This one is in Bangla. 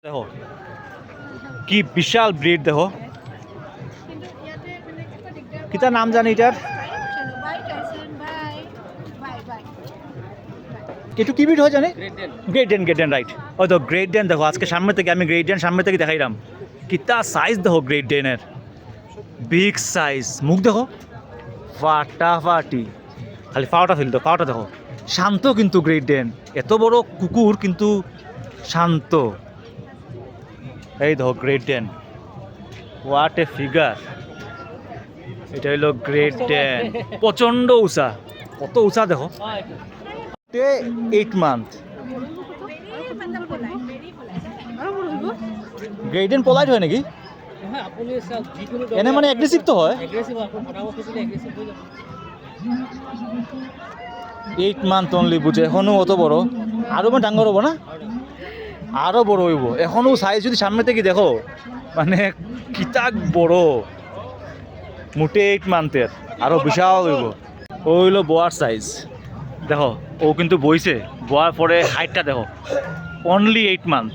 দেখো কি বিশাল ব্রিড, দেখো কিতা নাম জানি এটার, একটু কি ব্রিড হয় জানি, গ্রেট ডেন রাইট। ওই তো গ্রেট ডেন, দেখো আজকে সামনে থেকে আমি গ্রেট ডেন সামনে থেকে দেখাইলাম, কিতা সাইজ দেখো গ্রেট ডেনের, বিগ সাইজ। মুখ দেখো ফাটাফাটি, খালি পাওয়াটা ফেলতো, পাওয়াটা দেখো শান্ত, কিন্তু গ্রেট ডেন এত বড় কুকুর কিন্তু শান্ত। এই দেখো great Dane, what a figure. এটা হইলো গ্রেট ডেন, প্রচন্ড উঁচা, কত উঁচা দেখো। 8 মান্থ গ্রেট ডেন পলাইট হয় নাকি এনে, মানে এগ্রেসিভ তো হয়। 8 মান্থ অনলি বুঝে, এখনো অত বড়, আরো মানে ডাঙর হবো না, আরো বড় হইব। এখনো সাইজ যদি সামনে থেকে দেখো, মানে কিতা বড়, মোটে 8 মান্থের, আরো বিশাল হইব। ও হইলো বোয়ার সাইজ, দেখো ও কিন্তু বইছে, বোয়ার পরে হাইটটা দেখো, অনলি 8 মান্থ।